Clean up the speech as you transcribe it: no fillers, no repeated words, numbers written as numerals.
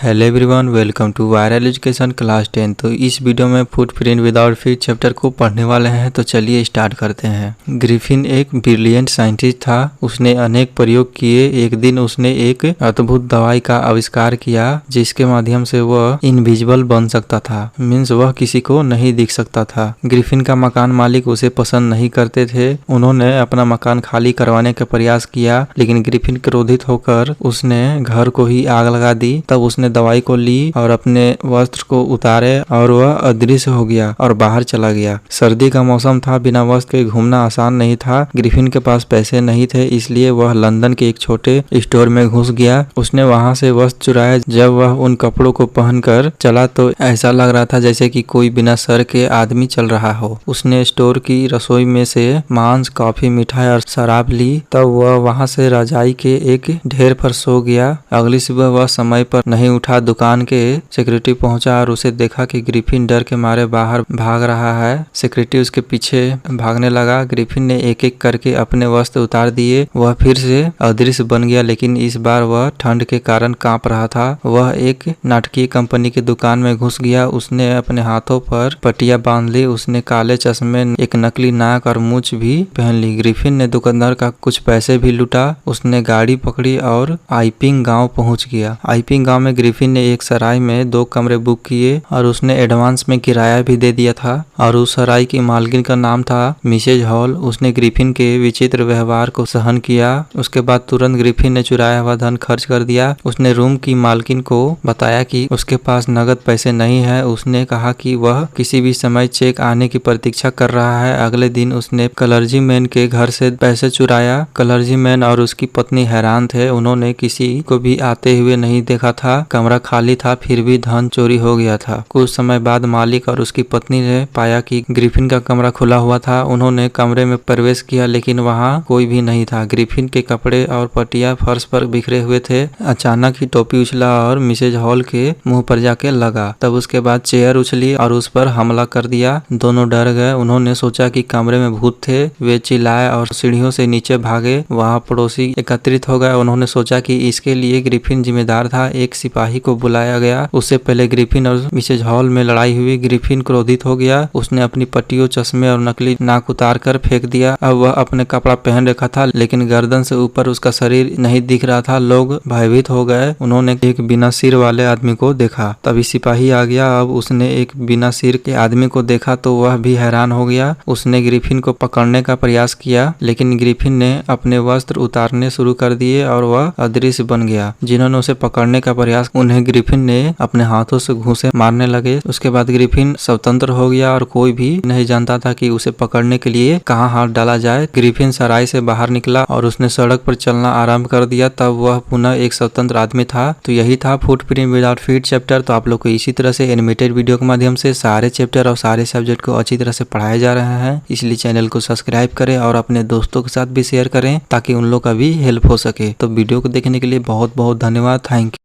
Hello everyone, welcome to viral education class 10। तो इस video में फुटप्रिंट विदाउट फीट चैप्टर को पढ़ने वाले हैं। तो चलिए स्टार्ट करते हैं। ग्रिफिन एक ब्रिलियंट साइंटिस्ट था। उसने अनेक प्रयोग किए। एक दिन उसने एक अद्भुत दवाई का आविष्कार किया जिसके माध्यम से वह इनविजिबल बन सकता था। मीन्स वह किसी को नहीं दिख सकता था। ग्रिफिन का मकान मालिक उसे पसंद नहीं करते थे। उन्होंने अपना मकान खाली करवाने का प्रयास किया, लेकिन ग्रिफिन क्रोधित होकर उसने घर को ही आग लगा दी। तब उसने दवाई को ली और अपने वस्त्र को उतारे और वह अदृश्य हो गया और बाहर चला गया। सर्दी का मौसम था, बिना वस्त्र के घूमना आसान नहीं था। ग्रिफिन के पास पैसे नहीं थे, इसलिए वह लंदन के एक छोटे स्टोर में घुस गया। उसने वहां से वस्त्र चुराया। जब वह उन कपड़ों को पहनकर चला तो ऐसा लग रहा था जैसे कि कोई बिना सर के आदमी चल रहा हो। उसने स्टोर की रसोई में से मांस, कॉफी, मिठाई और शराब ली। तब वह वहां से रजाई के एक ढेर पर सो गया। अगली सुबह वह समय पर नहीं उठा। दुकान के सिक्योरिटी पहुंचा और उसे देखा कि ग्रिफिन डर के मारे बाहर भाग रहा है। सिक्योरिटी उसके पीछे भागने लगा। ग्रिफिन ने एक एक करके अपने वस्त्र उतार दिए। वह फिर से अदृश्य बन गया, लेकिन इस बार वह ठंड के कारण कांप रहा था। वह एक नाटकीय कंपनी की दुकान में घुस गया। उसने अपने हाथों पर पट्टियां बांध ली। उसने काले चश्मे, एक नकली नाक और मूंछ भी पहन ली। ग्रिफिन ने दुकानदार का कुछ पैसे भी लूटा। उसने गाड़ी पकड़ी और आइपिंग गांव पहुंच गया। आइपिंग गांव में ग्रिफिन ने एक सराय में 2 कमरे बुक किए और उसने एडवांस में किराया भी दे दिया था। और उस सराय की मालकिन का नाम था मिसेज हॉल। उसने ग्रिफिन के विचित्र व्यवहार को सहन किया। उसके बाद तुरंत ग्रिफिन ने चुराया हुआ धन खर्च कर दिया। उसने रूम की मालकिन को बताया कि उसके पास नगद पैसे नहीं है। उसने कहा कि वह किसी भी समय चेक आने की प्रतीक्षा कर रहा है। अगले दिन उसने क्लर्जी मैन के घर से पैसे चुराया। क्लर्जी मैन और उसकी पत्नी हैरान थे। उन्होंने किसी को भी आते हुए नहीं देखा था। कमरा खाली था, फिर भी धन चोरी हो गया था। कुछ समय बाद मालिक और उसकी पत्नी ने पाया कि ग्रिफिन का कमरा खुला हुआ था। उन्होंने कमरे में प्रवेश किया, लेकिन वहां कोई भी नहीं था। ग्रिफिन के कपड़े और पट्टियां फर्श पर बिखरे हुए थे। अचानक ही टोपी उछला और मिसेज हॉल के मुंह पर जाके लगा। तब उसके बाद चेयर उछली और उस पर हमला कर दिया। दोनों डर गए। उन्होंने सोचा कि कमरे में भूत थे। वे चिल्लाए और सीढ़ियों से नीचे भागे। वहां पड़ोसी एकत्रित हो गए। उन्होंने सोचा कि इसके लिए ग्रिफिन जिम्मेदार था। एक सिपाही को बुलाया गया। उससे पहले ग्रिफिन और मिसेज हॉल में लड़ाई हुई। ग्रिफिन क्रोधित हो गया। उसने अपनी पट्टियों, चश्मे और नकली नाक उतार कर फेंक दिया। अब वह अपने कपड़ा पहन रखा था, लेकिन गर्दन से ऊपर उसका शरीर नहीं दिख रहा था। लोग भयभीत हो गए। उन्होंने एक बिना सिर वाले आदमी को देखा। तभी सिपाही आ गया। अब उसने एक बिना सिर के आदमी को देखा तो वह भी हैरान हो गया। उसने ग्रिफिन को पकड़ने का प्रयास किया, लेकिन ग्रिफिन ने अपने वस्त्र उतारने शुरू कर दिए और वह अदृश्य बन गया। जिन्होंने उसे पकड़ने का प्रयास, उन्हें ग्रिफिन ने अपने हाथों से घूंसे मारने लगे। उसके बाद ग्रिफिन स्वतंत्र हो गया और कोई भी नहीं जानता था कि उसे पकड़ने के लिए कहां हाथ डाला जाए। ग्रिफिन सराय से बाहर निकला और उसने सड़क पर चलना आरंभ कर दिया। तब वह पुनः एक स्वतंत्र आदमी था। तो यही था फुटप्रिंट विदाउट फीट चैप्टर। तो आप लोग को इसी तरह से एनिमेटेड वीडियो के माध्यम से सारे चैप्टर और सारे सब्जेक्ट को अच्छी तरह से पढ़ाया जा रहा है। इसलिए चैनल को सब्सक्राइब करें और अपने दोस्तों के साथ भी शेयर करें ताकि उन लोग का भी हेल्प हो सके। तो वीडियो को देखने के लिए बहुत बहुत धन्यवाद। Thank you.